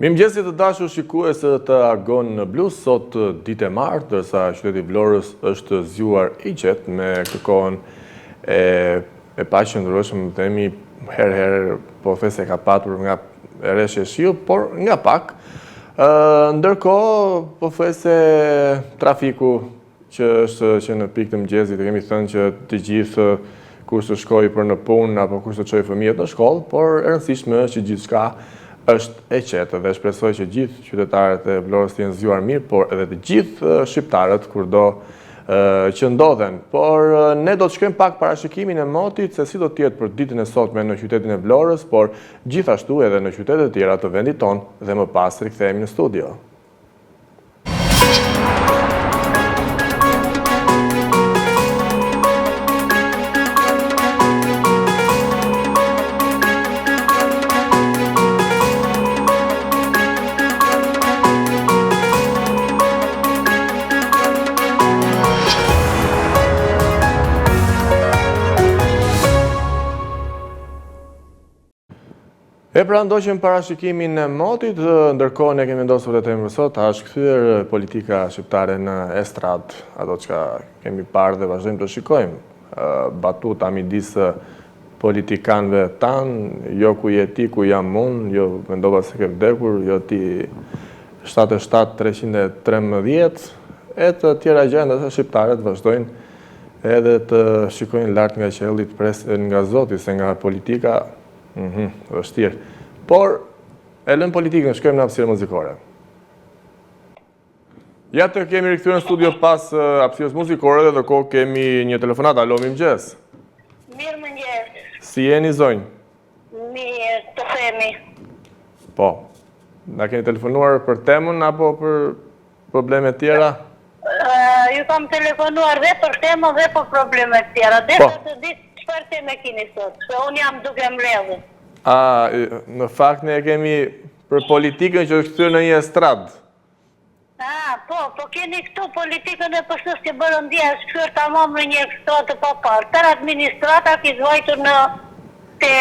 Mirëmëngjesit të dashur shikues të Argon në Blu, sot ditë e martë, dërsa qyteti Vlorës është zgjuar i qetë me këtë kohën e paqëndrueshme, themi herë po thjesht e ka patur nga rreshtë e shiu, por nga pak. Ndërkohë po thjesht trafiku që në pikë të mëngjesit të kemi thënë që të gjithë kush të shkojë për në punë apo kush të çojë fëmijët në shkollë, por e rëndësishme është që gjithçka është e qetë dhe shpresoj që gjithë qytetarët e Vlorës të jenë zgjuar mirë, por edhe të gjithë shqiptarët kurdo që ndodhen. Por ne do të shkojmë pak parashikimin e motit se si do të jetë për ditën e sotme në qytetin e Vlorës, por gjithashtu edhe në qytete të tjera të vendit tonë dhe më pas rikthehemi në studio. E pra ndoqëm parashikimin e motit, ndërkohë ne kemi vendosur të temë sot, është kthyer politika shqiptare në estrad, ato që kemi parë dhe vazhdojmë të shikojmë. Batuta midis politikanëve tanë, jo ku je ti, ku jam unë, jo mendova se ke vdekur, jo ti 77-313, e të tjera gjëra që shqiptarët vazhdojnë edhe të shikojnë lart nga qielli, nga Zoti, se nga politika vështirë. Por, e lëm politikën, shkojmë në hapësirë muzikore. Ja të kemi rikthyer në studio pas hapësirës muzikore dhe ndërkohë kemi një telefonat. Alo, mirëmëngjes. Mirëmëngjes. Si jeni zonjë? Mirë, të themi. Po. Na keni telefonuar për temën apo për probleme tjera? Ju kam telefonuar dhe për temën dhe për probleme tjera. Dhe të ditë çfarë teme keni sot, se unë jam duke mbledhur. Në fakt ne kemi për politikën që është kthyer në një estradë. Po keni këtu politikën e PS-së që bërë ndje, është kthyer tamam në një ekstratë të papar. Tërë administrata kishte vajtur në te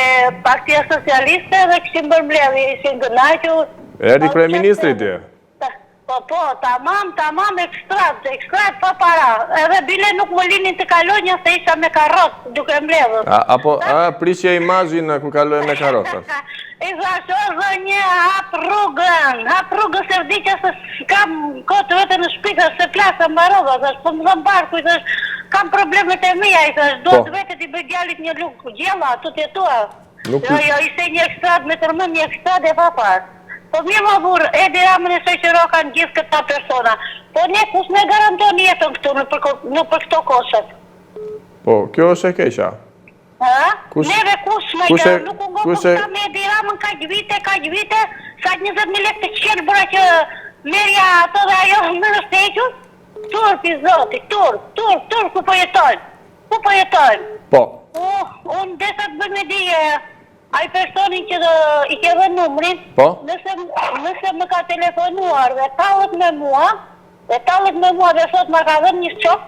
Partia Socialiste dhe kishin bërë mbledhje, ishin gënaqur. Erdhi kryeministri tje. Po, tamam, ekstratë pa para. Edhe bile nuk më linin të kalonja se isha me karot, duke mbledhur. Prishje imazhin kur kaloj me karotat. I thash, o zonjë, hap rrugën se vdikja se kam kotë vete në shpika se plasa mbarova, thash, po më dhëm barku, i thash, kam problemet e mija, i thash, do të vete t'i bëj djalit një lukë gjella, tu t'jetua. Jo, ishte një ekstratë me tërmën, një ekstratë e papar. Po mirë më burë, Edi Ramën e shoqërokan gjithë këta persona. Po ne kush me garanton jetën këtu në për këto koshet? Po, kjo është e keqa. Neve kush me garanton, nuk u ngopo këta me Edi Ramën kaq vite, sa 20.000 lekë të qenë bëra që merja ato dhe ajo më në stequr? Turp i zoti, turp, ku po jetojnë? Po. Unë desa të bëjmë e dije, ai personin që i ke dhe numrin, nëse më ka telefonuar dhe tallet me mua dhe sot më ka dhe një shok,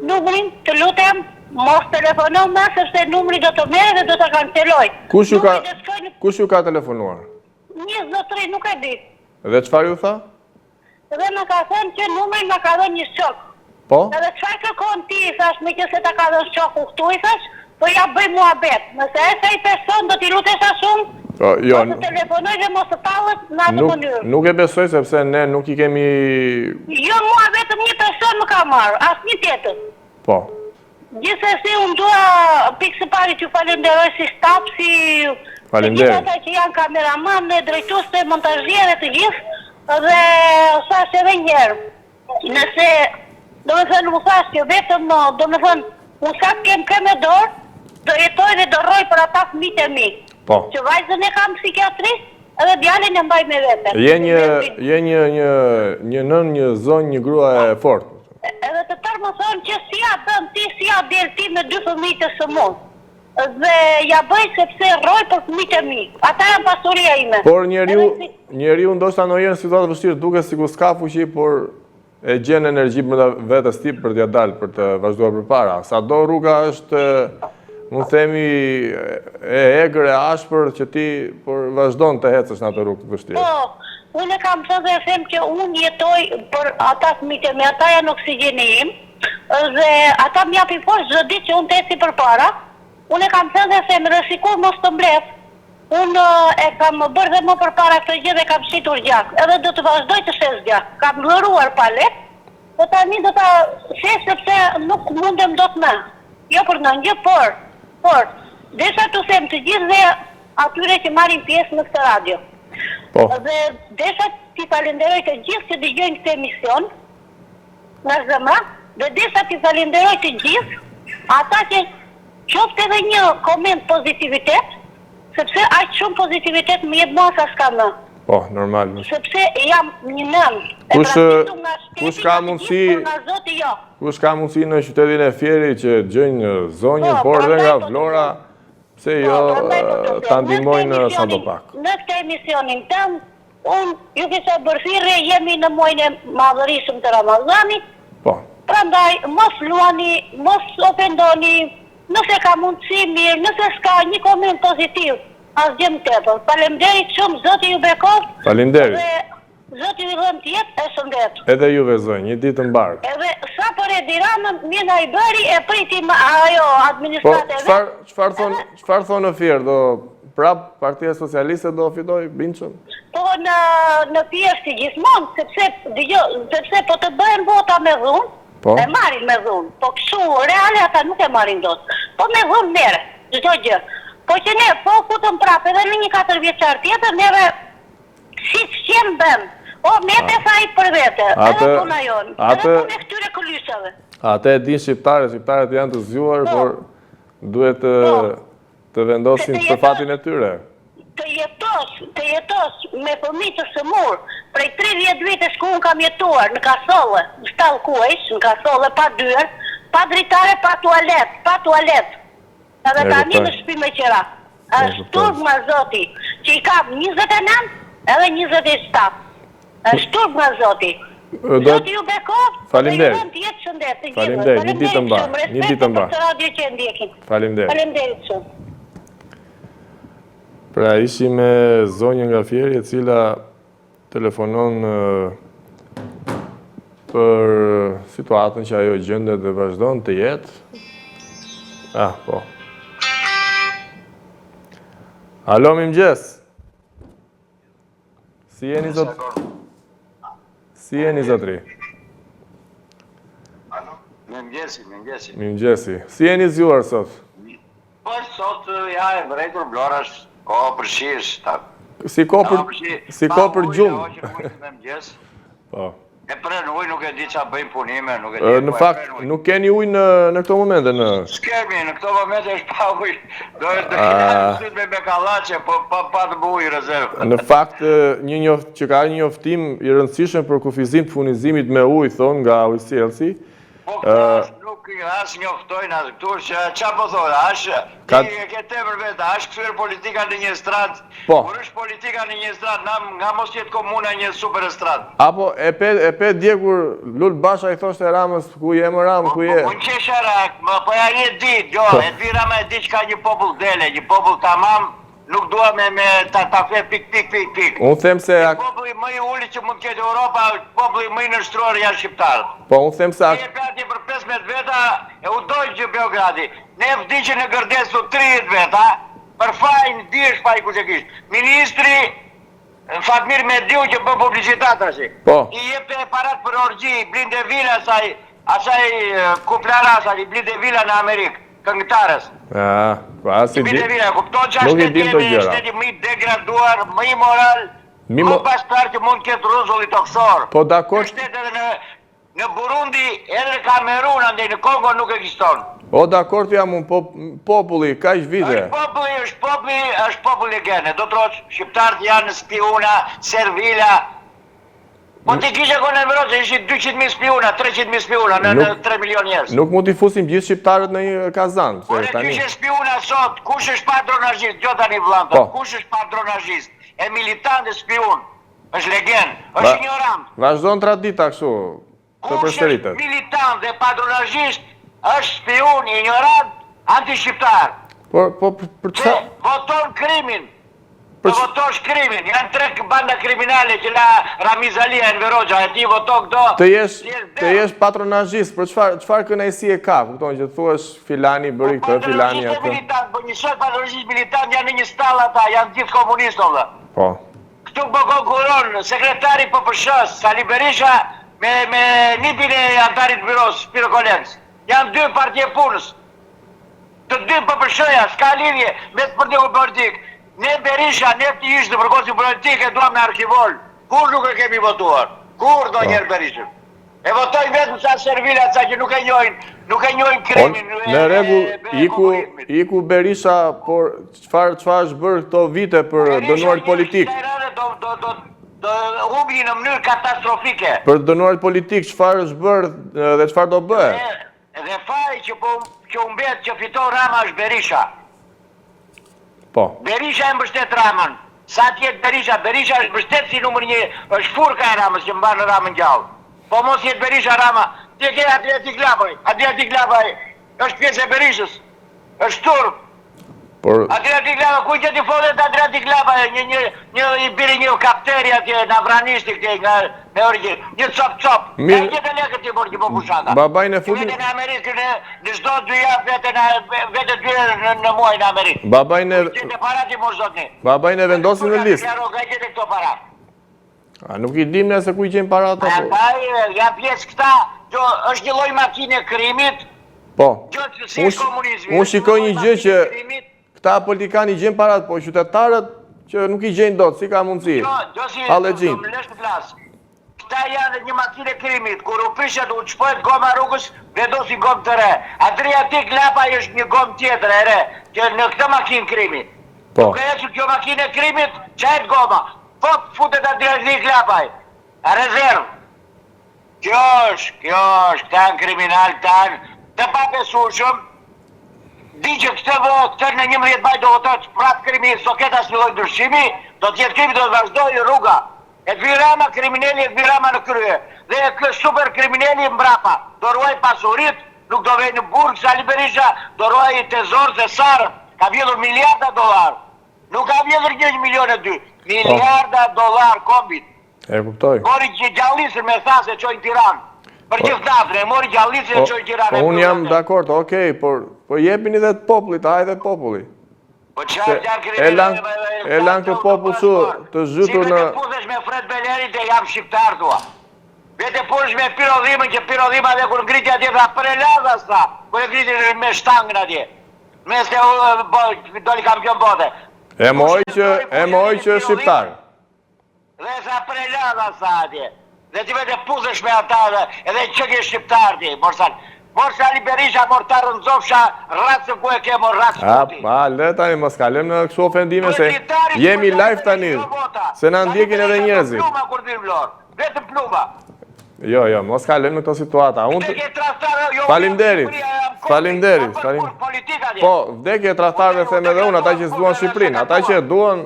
numrin të lutem, mos telefonon më, sepse numri do të merre dhe do të kanceloj. Kush ju ka telefonuar? Një zotëri, nuk e di. Dhe çfarë ju tha? Dhe më ka thënë që numrin më ka dhe një shok. Po? Edhe çfarë kërkon ti, thash, me që se ta ka dhe shoku këtu, i thash, po ja bëj muhabet. Nëse e se i person do t'i lutesh a shumë, jo, mos të telefonoj dhe mos të tallet në atë mënyrë. Nuk e besoj sepse ne nuk i kemi... Jo, mua vetëm një person më ka marrë, asë një tjetër. Po. Gjithsesi, unë dua pikë së pari që falenderoj si staf, si gjithë ata që janë kameraman, drejtuese, montazhiere të gjithë, dhe thash edhe njerë. Nëse, do me thënë, më thash që vetëm, do me thënë, unë sa kem e dorë, do jetoj dhe do rroj për ata fëmijët e mi. Po. Që vajzën e kam psikiatrisht, edhe djalin e mbaj me vete. Je një nën, një zonjë, një grua e fortë. Edhe të tërë më thonë që si ja bëm ti, si ja del ti me 2 fëmijët e sëmun. Dhe ja bëj sepse rroj për fëmijët e mi. Ata janë pasuria ime. Por njeriu ndoshta në një situatë vështirë duket sikur s'ka fuqi, por e gjen energji brenda vetes tij për t'ia dalë, për të vazhduar përpara. Sado rruga është mund themi e egër e ashpër që ti por vazhdon të hecësh në atë rrugë të vështirë. Po, Unë e kam thënë dhe them që unë jetoj për ata fëmijët me ata janë oksigjeni im dhe ata më japin forcë çdo ditë që unë të eci përpara. Unë e kam thënë dhe them rresikur mos të mbledh. Unë e kam bërë dhe më përpara këtë gjë dhe kam shitur gjak. Edhe do të vazhdoj të shes gjak. Kam dhëruar palet, dhe tani do ta shes sepse nuk mundem dot më. Jo për ndonjë, por desha të them të gjithë dhe atyre që marrin pjesë në këtë radio. Po. Dhe desha t'i falenderoj të gjithë që dëgjojnë këtë emision nga zemra, dhe desha t'i falenderoj të gjithë ata që qoftë edhe një koment pozitivitet, sepse aq shumë pozitivitet më jep mua sa s'ka më. Po, normal. Sepse jam një nën. Kush ka mundësi nga Zoti jo. Kush ka mundësi në qytetin e Fierit që gjojnë zonjën, por edhe nga Vlora, pse jo ta ndihmojnë sadopak. Në këtë emisionin tëm, unë ju kisha bërë thirrje, jemi në muajin e madhërisëm të Ramazanit. Po. Prandaj mos luani, mos ofendoni, nëse ka mundësi mirë, nëse s'ka një koment pozitiv, asgjë më tepër. Faleminderit shumë, Zoti ju bekov. Faleminderit. Dhe Zoti ju dhënë të jetë e shëndet. Edhe juve zonjë, një ditë të mbarë. Edhe sa për Edi Ramën, mirë i bëri e priti ajo administratë. Po, çfarë thonë në Fier, do prap Partia Socialiste do fitoj Binçën? Po në Fier si gjithmonë, sepse po të bëhen vota me dhunë, e marrin me dhunë. Po kështu reale ata nuk e marrin dot. Po me dhunë merre, çdo gjë. Po që ne po futëm prap edhe në një 4 vjeçar tjetër, neve si qenë bëm. O, mete sa i për vete, edhe puna jonë, edhe pune këtyre këlysave. Ate e din shqiptarët janë të zgjuar, por duhet të vendosin për fatin e tyre. Të jetos me fëmijë të sëmur, prej 30 vitesh ku unë kam jetuar në Kasolle, në Stall Kuejsh, në Kasolle, pa dyert, pa dritare, pa tualet. Edhe tani në shtëpi me qera. Është turp nga Zoti, që i kam 29 edhe 27. Është turp nga Zoti. Zoti ju bekov, dhe ju dhëmë të jetë shëndet. Faleminderit, një ditë mbar. Respekt për të radio që e ndjekin. Faleminderit shumë. Pra ishi me zonjën nga Fieri, e cila telefonon për situatën që ajo gjendet dhe vazhdon të jetë. Po. Alo, mirëmëngjes. Si jeni zotri? Mirëmëngjesi. Si jeni zgjuar sot? Po sot ja e vërejtur Vlorash, ko për shish. Si ko për gjumë. Po. E prën ujë, nuk e di qa bëjmë punime, nuk e di. Në fakt, nuk keni ujë në këto momente? S'kemi, në këto momente është pa ujë. Do e të kemi me kalache, po pa të bu ujë rezervë. Në fakt, që ka një njoftim i rëndësishëm për kufizim të funizimit me ujë, thonë nga ujësielsi. Po këto nuk asë njoftojnë atë këtu, që qa po thonë, ashtë e ke te për vetë, ashtë kësër politika në një stratë, kur është politika në një stratë, nga mos jetë komuna një super stratë. Apo e pe djekur Lul Basha i thoshte Ramës, ku je më Ramë, ku je? Po në qesha rak, po ja një dit, jo, e të Rama e di që ka një popull dele, një popull tamam, nuk dua me ta fe pik. Unë them se... Populli më i ulli që mund këtë Europa, populli më i nështruar janë shqiptarët. Po, unë them se... Ne e gati për 15 veta, e u dojnë që Beogradi. Ne e vdi që në Gërdesu 30 veta, për fajnë, di është fajnë ku që kishtë. Ministri, Fatmir Mediu që bë publicitat ashtë. Po. I jepë e parat për orgji, blinde vila asaj kuplara asaj, blinde vila në Amerikë. Këngëtarës. Asi di. Kupton që ashtë shteti më i degraduar, më i moral, më paspar që mund këtë ruzulli toksor. Po dakor. Shtetet edhe në Burundi, edhe në Kamerun, andej në Kongo nuk ekziston. O dakor të jam unë populli, ka ish vide. është populli gene. Do të roqë, shqiptarët janë spiuna, servila. Po ti kishe konë në Evropë, ishi 200.000 spiuna, 300.000 spiuna në 3 milion njerës. Nuk mund t'i fusim gjithë shqiptarët në një kazan. Po ne kishe spiuna sot, kush është patronazhist, gjo tani vllanta, kush është patronazhist, e militant e spiun, është legend, është ignorant. Vazhdo në tradita kështu, të përsëritet. Kush është militant dhe patronazhist, është spiun, ignorant, anti-shqiptar. Po për çfarë? Voton krimin. Të votosh krimin, janë 3 banda kriminale që la Ramiz Alia në Veroxha, e ti voto këto... Të jesh patronazhist, për çfarë kënaqësi e ka? Kupton që thuash filani bëri këtë, filani atë. Po një shok patronazhist militant janë në një stall ata, janë gjithë komunistë valla. Po. Këtu po konkuron sekretari PPSH-s, Sali Berisha me nipin e antarit byros, Spiro Kolenc. Janë 2 partije punës. Të 2 PPSH-ja, s'ka lidhje me të partiku politik. Ne Berisha, ne të ishtë në përkosi politike, duam me arkivol. Kur nuk e kemi votuar? Kur do njerë Berishën? E votoj vetëm sa servilat, sa që nuk e njojnë krimin. Në rregull, iku Berisha, por çfarë është bërë këto vite për dënuarit politik? Do humbi në mënyrë katastrofike. Për dënuarit politik, çfarë është bërë dhe çfarë do bëhet? Dhe faj që umbet që fiton Rama është Berisha. Po. Berisha e mbështet Ramën. Sa tjetë Berisha është mbështet si numër 1, është furka e Ramës që mbanë Ramën gjallë. Po mos jetë Berisha Rama, ti e ke Adriatik Lapaj, është pjesë e Berishës, është turp. Adriatik Lapaj, ku që ti fodet Adriatik Lapaj, i biri një kapteri atje, në Avranishti këtje, në origin, një cop-cop. E gjithë lekët ti bërë që po pushata. Babajnë e futin... Vete në Amerikë, në shdo 2 javë, vete 2 në muaj në Amerikë. Babajnë e vendosin në listë. Klaro, ka gjithë këto para. A nuk i dim nëse ku i gjenë para ata? Ja pjesë këta, është një loj makine krimit. Po, unë shikoj një gjë që këta politikanë i gjenë parat, po qytetarët që nuk i gjenë dot, si ka mundësi? Halë gjinë. Këta janë një makine krimit, kur u prishet u qpojt goma rrugës, vendosi gomë të re. Adriatik Lapaj është një gomë tjetër e re, që në këtë makinë krimit. Nuk e që kjo makine krimit, qajt goma. Fot futet Adriatik Lapaj. Rezervë. Kjo është, këta në kriminal, të papesushëm, di që këtë në 11 maj do votot prapë krimi, so ketë asë një lojë ndryshimi, do tjetë krimi do të vazhdoj rruga. E të virama kriminelli, e të virama në krye. Dhe e super kriminelli mbrapa, do ruaj pasurit, nuk do vej në burg, Sali Berisha, do ruaj i tezor se sarë, ka vjedhur miliarda dolar. Nuk ka vjedhur 1,2 milion, miliarda dolar kombit. E kuptoj. Mori që gjallisën me thasë e qojnë Tiranë. Për gjithë natën, e mori gjallisën e qojnë Tiranë. Unë jam dakord, okej, por jepini dhe të popullit, hajde populli. E lanë këtë popull su të zhytur në... Si vete puthesh me Fred Bellerit e jam shqiptar tua. Vete puthesh me Pirodhimën, që Pirodhima dhe kur ngriti atje tha preladha s'ta, kur e ngriti me shtangën atje. Me se doli kampion bote. E moj që shqiptar. Dhe sa preladha s'ta atje. Dhe ti vete puthesh me ata edhe që ke shqiptar ti, Morsal. Sali Berisha, mor të rëndzofsha, ratësë ku e ke mor ratësë kuti. Le tani, mos kalem në kështu ofendime se jemi live tani, se në ndjekin edhe njerëzit. Pluma kur dhim lor, vetëm pluma. Jo, mos kalem në këto situata. Falimderit. Po, vdekje trahtarëve them edhe unë, ata që s'duan Shqipërinë, ata që duan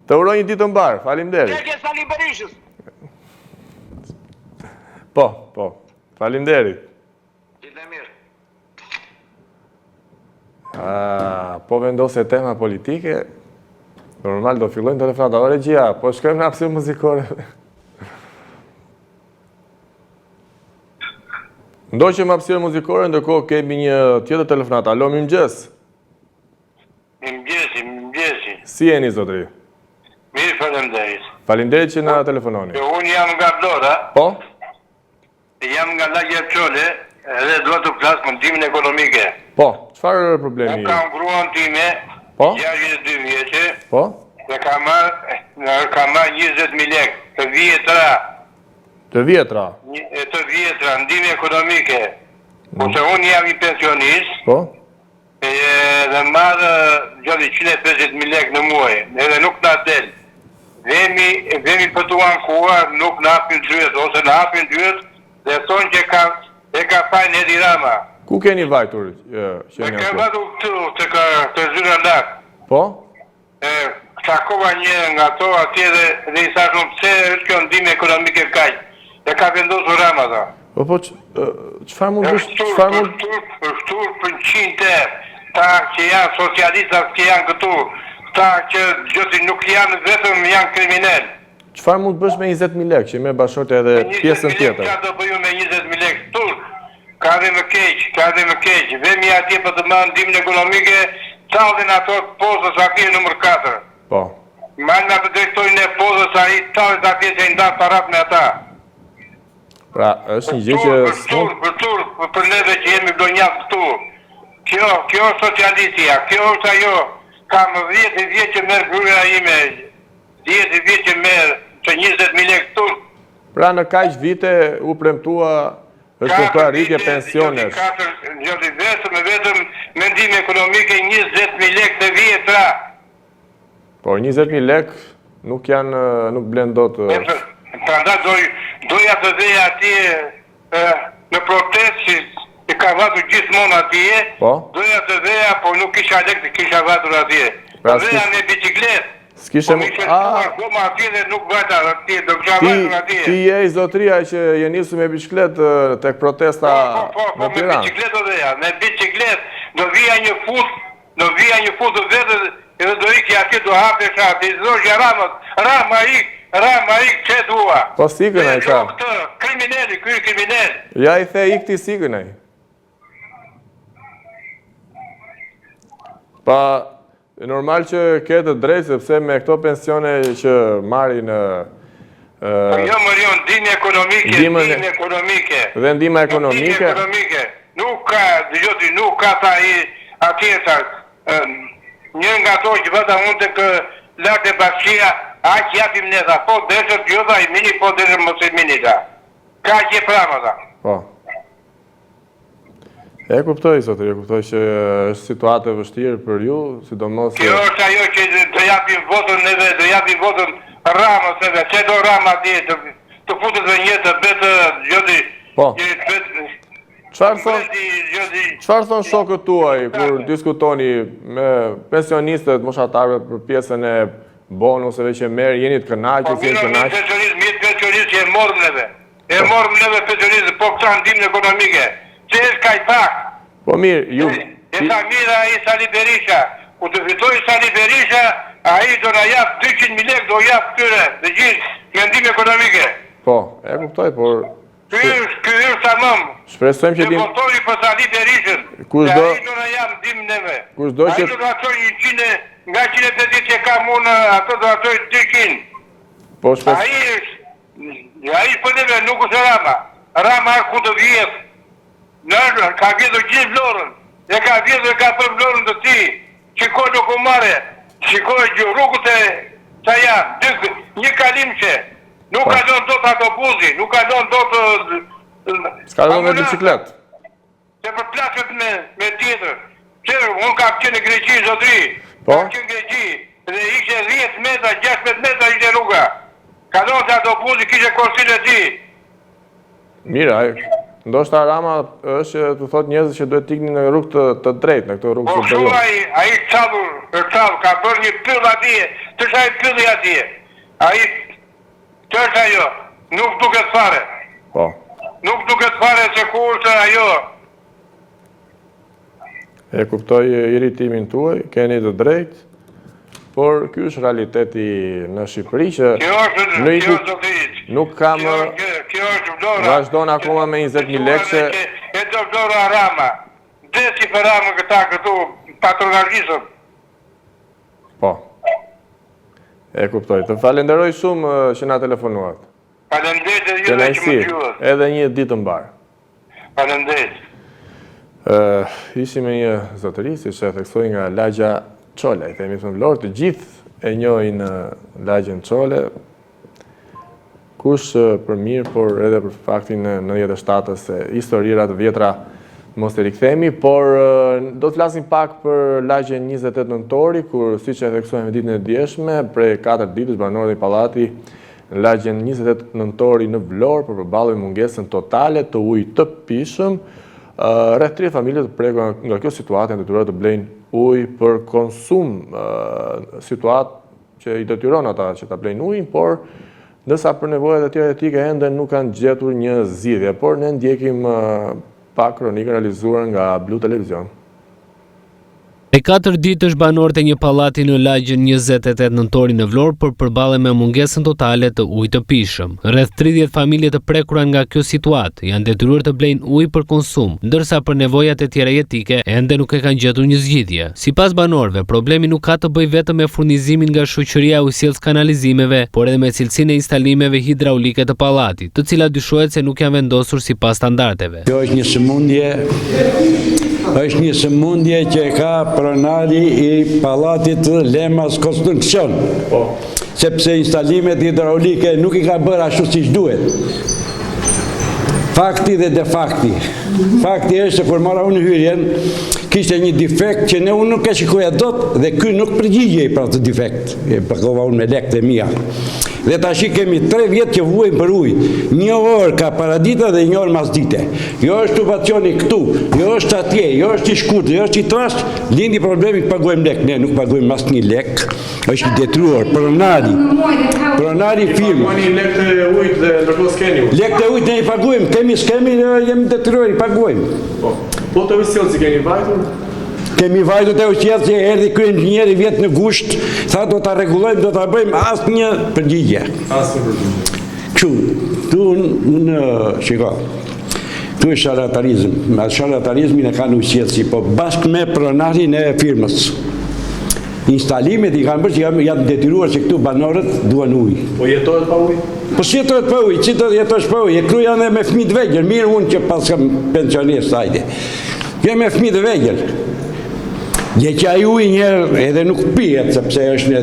të uroj një ditë mbarë, falimderit. Vdekje Sali Berishës. Po, falimderit. Gjithë mirë. Po vendose tema politike, normal do fillojnë telefonata. O regjia, po shkojmë në hapësirë muzikore. Ndoqëm hapësirë muzikore, ndërkohë kemi një tjetër telefonat. Alo, mirëmëngjes. Mirëmëngjesi. Si jeni, zotëri? Mirë, faleminderit. Faleminderit që na telefononi. Unë jam nga Vlora. Po? Jam nga Lagja Çole, edhe duhet të flas për ndihmën ekonomike. Po, çfarë problemi? Unë kam gruan time, 62 vjeçë. Po? Dhe kam marrë 20.000 lekë të vjetra. Të vjetra? Të vjetra, ndihmë ekonomike. Po se unë jam i pensionist. Po? Dhe marrë gjatë 150.000 lekë në muaj, edhe nuk na del. Vemi për të ankuar, nuk na hapin dyert, ose na hapin dyert, dhe thonë që e ka fajnë Edi Rama. Ku keni vajtur? E ka vajtur të zyra lakë. Po? Takova një nga to atje dhe i thashëm pse është kjo ndihmë ekonomike kaq. E ka vendosur Rama tha. Po, çfarë mund Shtur për 100 ta që janë socialistat që janë këtu, ata që gjëti nuk janë vetëm janë kriminal. Çfarë mund të bësh me 20.000 lekë që me bashkërte edhe pjesën tjetër? Ka të bëju me 20.000 lekë turk, ka dhe më keq, vemi atje për të më ndihmën ekonomike, tallin ato pozës atje nëmër 4. Po. Malë nga të drejtojnë e pozës a i tallet atje që i ndanë parat me ata. Pra, është një gjë që... Për neve që jemi blonjat këtu. Kjo është socialistia, kjo është ajo, kam 10 vjetë që merë gruja ime, 10 vjetë që merë që 20.000 lekë turk. Pra në kaq vite u premtua është për arritje pensionesh. Vetëm mendim ekonomike 20.000 lekë të vjetra. Por 20.000 lekë nuk blen dot. Prandaj doja të veja atje në protest që e ka vatur gjithmonë atje. Po? Doja të veja, por nuk kisha lekë të kisha vatur atje. Veja me bicikletë. S'kishem... Goma atje dhe nuk vajta atje, do kisha vatur atje. Ti je i zotria që je nisu me bicikletë tek protesta në Tiranë. Me bicikletë veja, me bicikletë do vija një fut të vetë edhe do iki atje do hape shatë, i zogja Rama ik që dua. Po sikën ai ka. Kriminali, ky kriminal. Ja i the ikti sikën ai. Pa, normal që ke të drejtë, sepse me këto pensione që marrin jo mërion, ndihmë ekonomike. Dhe ndihma ekonomike. Nuk ka ta atje një nga to që vëta mund të kë lartë e bashkia, a që japim në tha, po deshët jo dha i mini, po deshët mos i mini tha. Ka që e prama tha. Po. E kuptoj, zotër, që është situatë e vështirë për ju, sidomos... Kjo është ajo që të japim votën neve, të japim votën Ramës neve, që do Rama atje, të futët dhe një të betë, gjodi... Po. Çfarë thon shokët tuaj kur diskutoni me pensionistët, moshatarët për pjesën e bonuseve që merr, jeni të kënaqur, jeni të kënaqur? Pensionistë që e morëm neve. E morëm neve pensionistë, po këta ndihmë ekonomike. Që është kaj pak. Po mirë, ju... E ta mira ai Sali Berisha. Ku të fitoj Sali Berisha, ai do na jap 200.000 lekë, do jap këtyre, të gjithë, me ndihmë ekonomike. Po, e kuptoj, por... Ky është tamam. Shpresojmë që dim... Votori për Sali Berishën. Kushdo... Ai do na jap ndihmë neve. Kushdo që... Ai do na çoj 100, nga 150 që kam unë, ato do na çoj 200. Po shpes... Ai për neve nuk është Rama. Rama është ku të vjetë. Nërë, ka vjetë gjithë vlorën. E ka vjetë dhe ka për vlorën të ti. Shikoj nuk u mare. Shikoj rrugët e sa janë. Një kalim që. Nuk kalon do të autobusi. Nuk kalon do të... S'ka do me biciklet. Se për plaset me tjetër. Që unë ka qenë në Greqi, zotri. Po? Ka qenë në Greqi. Dhe ishe 10 metra, 16 metra ishe rruga. Kalon të autobusi, kishe korsin e ti. Mira, ndoshta Rama është të thot njerëzit që duhet t'ikni në rrugë të drejtë, në këtë rrugë të drejtë. Po shumë ai çavur, ka bërë një pyll atje, të shaj pylli atje. Ai të është ajo, nuk duket fare. Po. Nuk duket fare se ku është ajo. E kuptoj irritimin tuaj, keni të drejtë, por ky është realiteti në Shqipëri që nuk kam vazhdon akoma me 20.000 lekë. E do vlora Rama. Desi për Rama këtu patronalizëm. Po. E kuptoj. Të falenderoj shumë që na telefonuat. Faleminderit ju që më dëgjuat. Edhe një ditë të mbar. Faleminderit. Ishim me një zotëri, si që e theksoj nga lagja Çole. I themi thënë Vlorë, të gjithë e njohin lagjën Çole. Kush për mirë, por edhe për faktin në 97-ës se historirat vjetra mos të rikthemi, por do të flasim pak për lagjen 28 nëntori, kur si që e theksojmë ditën e djeshme, prej 4 ditës banorët e pallati në lagjen 28 nëntori në Vlorë, për përballoj mungesën totale të ujit të pishëm. Rreth 3 familje të prekur nga kjo situatë janë detyruar të blejnë ujë për konsum, situatë që i detyron ata që ta blejnë ujin, por ndërsa për nevojat e tjera etike ende nuk kanë gjetur një zgjidhje, por ne ndjekim pak kronikën realizuar nga Blu Televizion. E 4 ditësh banorët e një pallati në lagjën 28 nëntori në Vlorë për përballen me mungesën totale të ujit të pishëm. Rreth 30 familje të prekura nga kjo situatë janë detyruar të blejnë ujë për konsum, ndërsa për nevojat e tjera jetike ende nuk e kanë gjetur një zgjidhje. Sipas banorëve, problemi nuk ka të bëjë vetëm me furnizimin nga shoqëria e ujësjellës kanalizimeve, por edhe me cilësinë e instalimeve hidraulike të pallatit, të cilat dyshohet se nuk janë vendosur sipas standardeve. Kjo është një sëmundje që ka pronari i pallatit Lemas Konstruksion, sepse instalimet hidraulike nuk i ka bërë ashtu siç duhet. Fakti dhe defakti. Fakti është se kur mora unë hyrjen, kishte një defekt që unë nuk e shikoja dot dhe ky nuk përgjigjej për atë defekt. E pakova unë me lekët e mia. Dhe tash kemi 3 vjet që vuajmë për ujë. 1 orë ka paradita dhe 1 orë masdite. Jo është tubacioni këtu, jo është atje, jo është i shkurtër, jo është i trashë, lindi problemi të pagojmë lek. Ne nuk pagojmë asnjë lek. Është i detruar pronari firmë. Pagoni lekët e ujit dhe ndërkohë skeni ujë. Lekët e ujit ne i pagojmë, skemi jemi detruar i pagojmë. Po të ujësjellësi keni vajtur? Kemi vajtur te ujësjellësi që erdhi ky inxhinieri vjet në gusht, tha do ta rregullojmë, do ta bëjmë asnjë përgjigje. Asnjë përgjigje. Këtu unë shiko. Këtu është sharlatarizëm. Me sharlatarizmin e kanë ujësjellësi, po bashkë me pronarin e firmës. Instalimet i kanë bërë që janë detyruar që këtu banorët duan ujë. Po jetohet pa ujë? Po si jetohet pa ujë? Si do jetosh pa ujë? E kru janë me fëmijë të vegjël, mirë unë që pas kam pensionist hajde. Jam me fëmijë të vegjël. Je që ai ujë njerë edhe nuk pijet, sepse është në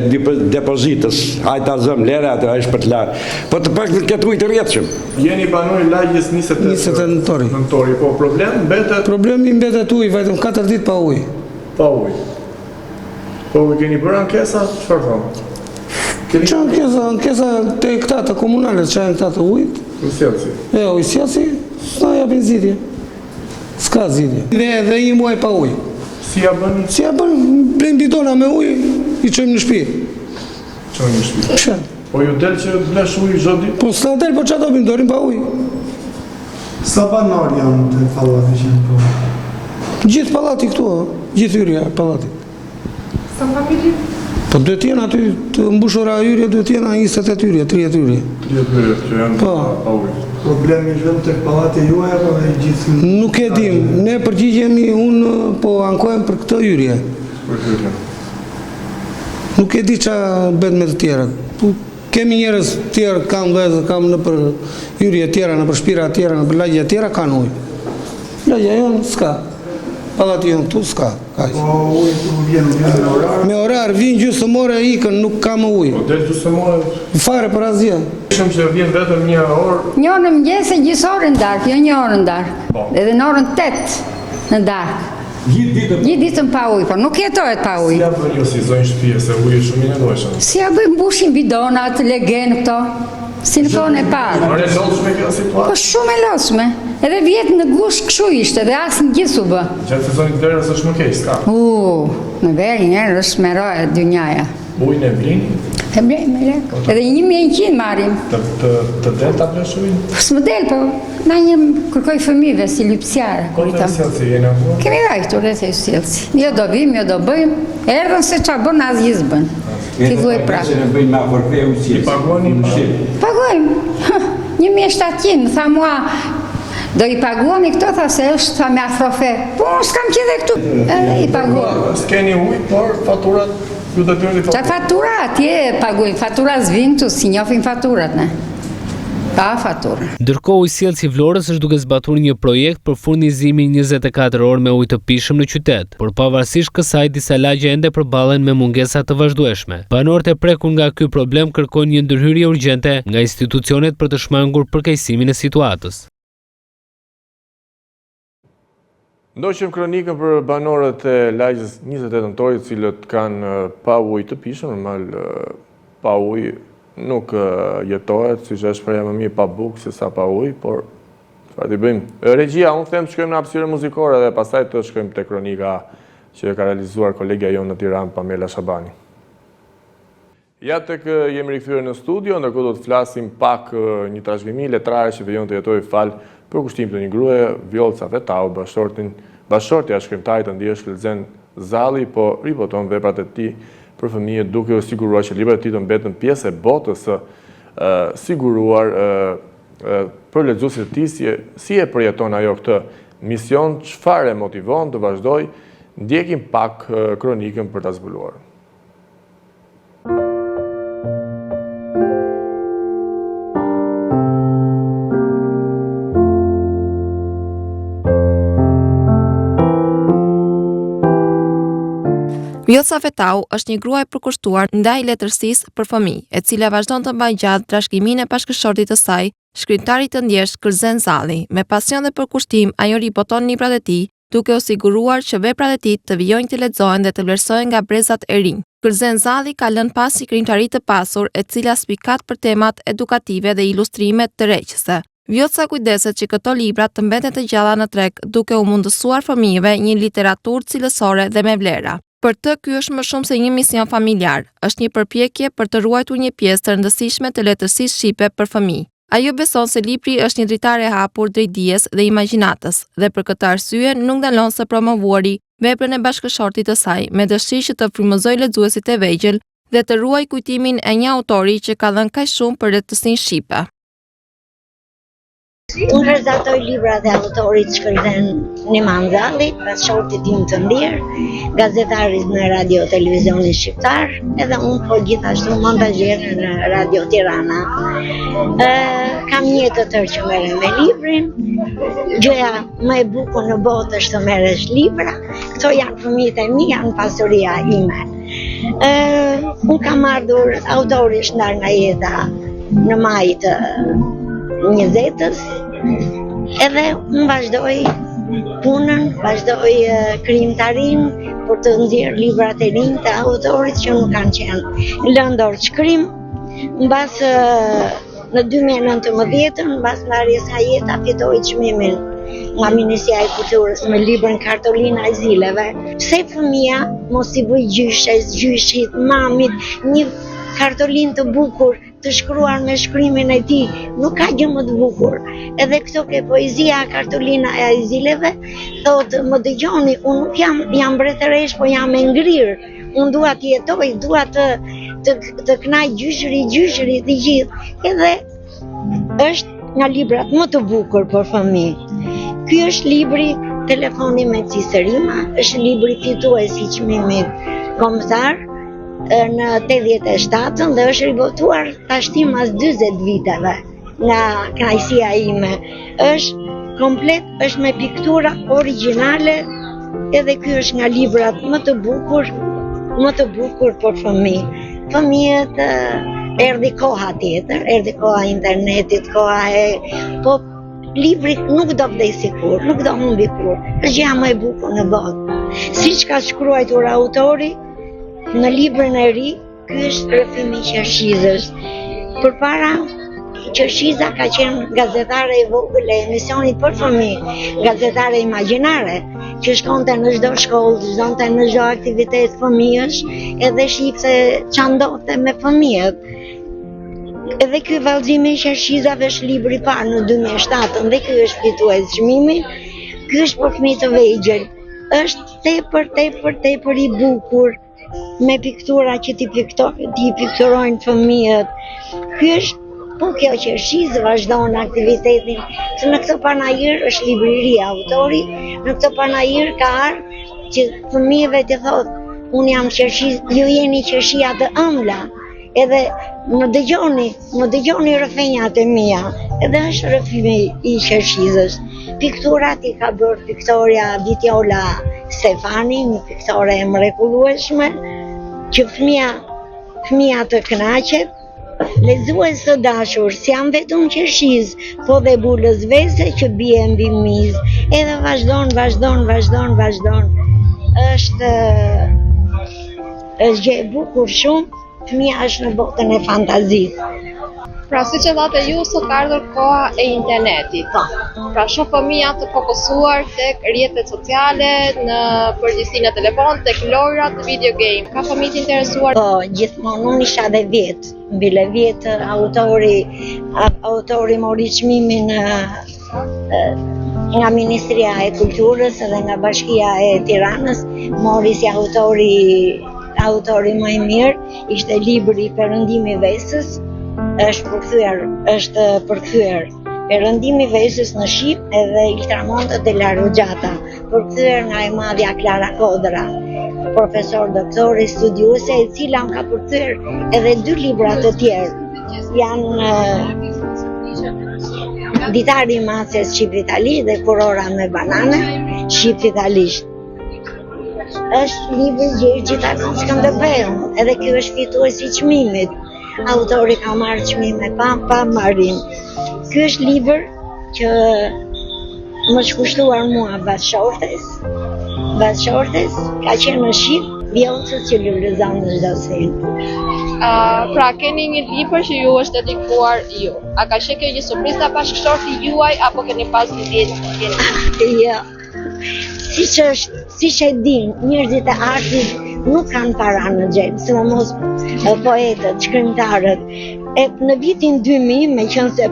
depozitës. Hajta zëm, lere atë është për të larë. Po të pak të këtë ujë të rjetëshëm. Jeni banor i lagjës 28 nëntori. Po problem mbetet? Problemi mbetet ujë, vetëm 4 ditë pa ujë. Pa ujë. Po keni bërë ankesa, çfarë thonë? Ankesa te këta të komunale, që janë këta të ujit. Ujësjellësi. Ujësjellësi, s'na japin zgjidhje. S'ka zgjidhje. Dhe 1 muaj pa ujë. Si ja bëni? Si ja bëni, blejmë bidona me ujë, i çojmë në shtëpi. Çojmë në shtëpi. Po ju del që blesh ujë çdo ditë? Po s'na del, po çfarë do bëjmë, dorim pa ujë. Sa banor janë të pallati që janë këtu? Gjithë pallati këtu, gjithë hyrja pallati. Sa familje? Po duhet jenë aty të mbushura hyrje, duhet jenë 28 hyrje, 30 hyrje. 30 hyrje që janë pa ujë. Problemi është vetëm tek pallati juaj apo e gjithë? Nuk e dim, ne përgjigjemi, unë po ankojmë për këtë hyrje. Për hyrje. Nuk e di ç'a bëhet me të tjerat. Kemi njerëz të tjerë, kam në për hyrje tjera, në për shtëpira tjera, në për lagje tjera kanë ujë. Lagja jonë s'ka. Pallati jonë këtu s'ka. Po ujë këtu vjen me orar? Me orar, vinë gjysmore ikën, nuk ka më ujë. Po del gjysmore? Fare për asgjë. Shumë që vjen vetëm 1 orë? 1 orë në mëngjes e gjysë orë në darkë, jo 1 orë në darkë. Edhe në orën 8 në darkë. Gjithë ditën pa ujë, por nuk jetohet pa ujë. Si ja bëni ju si zonjë shtëpie, se ujë shumë i nevojshëm? Si ja bëjmë mbushin bidonat, legen këto, si në kohën e parë. Are lodhshme kjo situatë? Po shumë e lodhshme. Edhe vjetë në gush këshu ishte dhe asë në gjithë u bë. Gjatë sezonit verës është më keq, s'ka? Në verë njerë është me roje dynjaja. Ujën e blini? E blejmë me lekë. Edhe 1100 marim. Të del ta blesh ujën? S'më del, po na një kërkoj fëmijëve si lypsjarë. Po të ujësjellësi jeni apo? Kemi vajtur dhe të ujësjellësi. Jo do vim, jo do bëjmë. Erdhën se qa bën, as gjithë bën. Ti duhet prapë. I pagoni? Pagojmë. 1700, tha mua, do i paguani këto, tha se është, tha me afrofe. Po, s'kam që dhe këtu. Edhe i paguani. S'keni ujë, por faturat ju të tyrë qa fatura atje paguajmë, fatura s'vin këtu, si njofin faturat, ne. Pa fatura. Ndërkohë ujësjellësi i Vlorës është duke zbatur një projekt për furnizimin 24 orë me ujë të pishëm në qytet, por pavarësisht kësaj disa lagje ende përballen me mungesa të vazhdueshme. Banorët e prekur nga ky problem kërkojnë një ndërhyrje urgjente nga institucionet për të shmangur përkeqësimin e situatës. Ndoqëm kronikën për banorët e lagjës 28 nëntorit, cilët kanë pa ujë të pishëm, normal pa ujë nuk jetohet, si që është përja më mirë pa bukë se sa pa ujë, por çfarë t'i bëjmë? Regjia, unë them të shkojmë në hapësirë muzikore dhe pastaj të shkojmë te kronika që ka realizuar kolegja jonë në Tiranë, Pamela Shabani. Ja tek jemi rikthyer në studio, ndërkohë do të flasim pak një trashëgimi letrare që vjen të jetoj fal për kushtim të një gruaje, Vjollca Vetau, bashortja e shkrimtarit të ndjesh Lëzen Zalli po ripoton veprat e tij për fëmijët duke u siguruar që librat e tij të mbeten pjesë e botës së siguruar për lexuesit e tij si e përjeton ajo këtë mision, çfarë e motivon të vazhdoj. Ndjekim pak kronikën për ta zbuluar. Vjoca Vetau është një grua e përkushtuar ndaj letërsisë për fëmijë, e cila vazhdon të mbajë gjatë trashëgiminë e bashkëshortit të saj, shkrimtarit të ndjesh Kërzen Zalli. Me pasion dhe përkushtim, ajo ripoton librat e tij, duke u siguruar që veprat e tij të vijojnë të lexohen dhe të vlerësohen nga brezat e rinj. Kërzen Zalli ka lënë pas një krijimtari të pasur, e cila spikat për temat edukative dhe ilustrime të rreqëse. Vjoca kujdeset që këto libra të mbeten të gjalla në treg, duke u mundësuar fëmijëve një literaturë cilësore dhe me vlera. Për të, ky është më shumë se një mision familjar, është një përpjekje për të ruajtur një pjesë të rëndësishme të letërsisë shqipe për fëmijë. Ajo beson se libri është një dritar e hapur drejt dijes dhe imagjinatës, dhe për këtë arsye nuk ndalon së promovuari veprën e bashkëshortit të saj, me dëshirë që të frymëzojë lexuesit e vegjël dhe të ruaj kujtimin e një autori që ka dhënë kaq shumë për letërsinë shqipe. Unë rezatoj librat e autorit Kërzen Zalli, bashkëshortit tim të ndirë, gazetarit në radio televizionin shqiptar, edhe unë po gjithashtu montazher në Radio Tirana. Kam një të tërë që merrem me librin, gjëja më e bukur në botë është të merresh libra, këto janë fëmijët e mi, janë pasuria ime. Unë kam ardhur, autori është ndarë nga jeta në maj të 20-s, edhe unë vazhdoj punën, vazhdoj krijimtarinë për të nxjerrë librat e rinj të autorit që nuk kanë qenë lënë dorë shkrim. Mbas në 2019, mbas marrjes nga jeta, fitoi çmimin nga Ministria e Kulturës me librin Kartolina e Zileve. Pse fëmia mos i bëj gjyshes, gjyshit, mamit, një kartolinë të bukur, të shkruar me shkrimin e tij, nuk ka gjë më të bukur. Edhe këto ke poezia Kartolina e Zileve, thotë, më dëgjoni, unë nuk jam mbretëresh, po jam e ngrirë. Unë dua të jetoj, dua të kënaq gjyshëri të gjithë. Edhe është nga librat më të bukur për fëmijë. Ky është libri Telefoni me Ciserima, është libri fitues i çmimit kombëtar në 87 dhe është ribotuar tashtim mas 40 viteve nga kënaqësia ime. Është komplet, është me piktura origjinale, edhe ky është nga librat më të bukur për fëmijë. Fëmijët erdhi koha tjetër, erdhi koha internetit, po libri nuk do vdesi kur, nuk do humbi kur. Është gjëja më e bukur në botë. Siç ka shkruar autori në librin e ri, ky është rrëfimi i Qershizës. Përpara, Qershiza ka qenë gazetare e vogël e emisionit për fëmijë, gazetare imagjinare, që shkonte në çdo shkollë, zonte në çdo aktivitet fëmijësh, edhe shihte ç'a ndodhte me fëmijët. Edhe ky vallëzimi i Qershizave është libri i parë në 2007 dhe ky është fitues çmimi. Ky është për fëmijë të vegjël. Është tepër i bukur, me piktura që ti pikturojnë fëmijët. Ky është, po kjo Qershizë vazhdon aktivitetin, se në këtë panajër është libri i ri i autorit, në këtë panajër ka ardhur që fëmijëve të thotë, unë jam Qershizë, ju jeni Qershia të ëmbla, edhe më dëgjoni rrëfenjat e mia, edhe është rrëfimi i Qershizës. Pikturat i ka bërë Viktoria Vitjola Stefani, një piktore e mrekullueshme, që fëmia të kënaqet. Lexues të dashur, s'jam vetëm Qershizë, po dhe bulës vese që bie mbi mizë, edhe vazhdon. Është gjë e bukur shumë, fëmia është në botën e fantazisë. Pra, si që dhate ju, sot ka ardhur koha e internetit. Pra, shumë fëmija të fokusuar tek rrjetet sociale, në përgjithësi në telefon, tek lojrat, video game. Ka fëmijë të interesuar? Po, gjithmonë unë isha dhe vjetë. Bile vjetë autori mori çmimin nga Ministria e Kulturës dhe nga Bashkia e Tiranës, mori si autori më i mirë, ishte libri Perëndimi i Vesës, është përkthyer Perëndimi i Vesës në Shqip edhe Il tramonto della Rugiada, përkthyer nga e madhja Klara Kodra, profesor doktori studiuese, e cila më ka përkthyer edhe 2 libra të tjerë. Janë Ditari i Maces Shqip Itali dhe Kurora me banane Shqip Italisht. Është libri Gjergjita Skënderbeu, edhe ky është fituesi i çmimit. Autori ka marrë çmime pa marrim. Ky është libër që më shkushtuar mua bashkëshortes ka qenë në Shqip, Vjollcës që lulëzon në çdo sen. Pra keni një libër që ju është dedikuar ju. A ka qenë kjo një surprizë nga bashkëshorti juaj apo keni pas një ditë? Jo. Siç e din, njerëzit e artit nuk kanë para në xhep, sidomos poetët, shkrimtarët. Në vitin 2000, meqense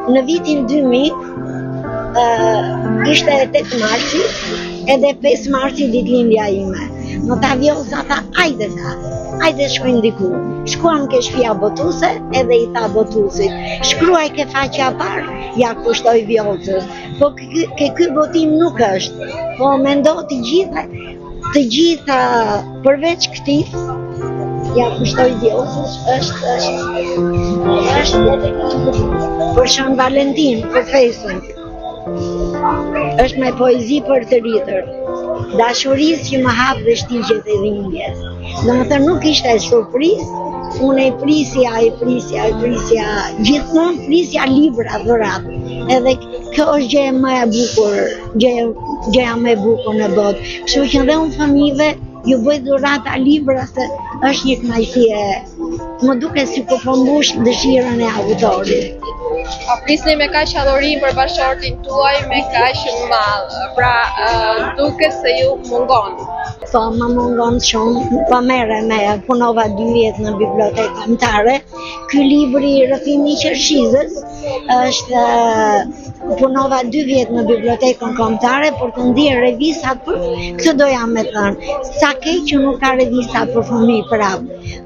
në vitin 2000 ishte 8 marsi, edhe 5 marsi ditëlindja ime. Në ta Vjollca tha, ajde shkojnë diku. Shkuan ke shtëpia Botuse, edhe i tha Botusit, shkruaj ke faqja parë, ja kushtoi Vjollcës. Po ky botim nuk është. Po mendo të gjitha përveç këtij, ja kushtoi Vjollcës, është për Shën Valentin, për festën. Është me poezi për të ritër. Dashurisë që më hap dhe shtigjet e dhimbjes. Domethënë nuk ishte surprizë, unë e prisja, gjithmonë prisja libra dhurat. Edhe kjo është gjëja më e bukur, gjëja më e bukur në botë. Kështu që edhe unë fëmijëve ju bëj dhurata libra se është një kënaqësi më duket sikur po mbush dëshirën e autorit. A prisni me kaq adhurim për bashkëshortin tuaj me kaq madh. Pra duket se ju mungon. Po, më mungon shumë, po merrem me punova 2 vjet në bibliotekë kombëtare. Ky libri Rrëfimi i Qershizës është punova 2 vjet në bibliotekën kombëtare për të ndier revista për këtë doja me thënë. Sa keq që nuk ka revista për fëmijë prap.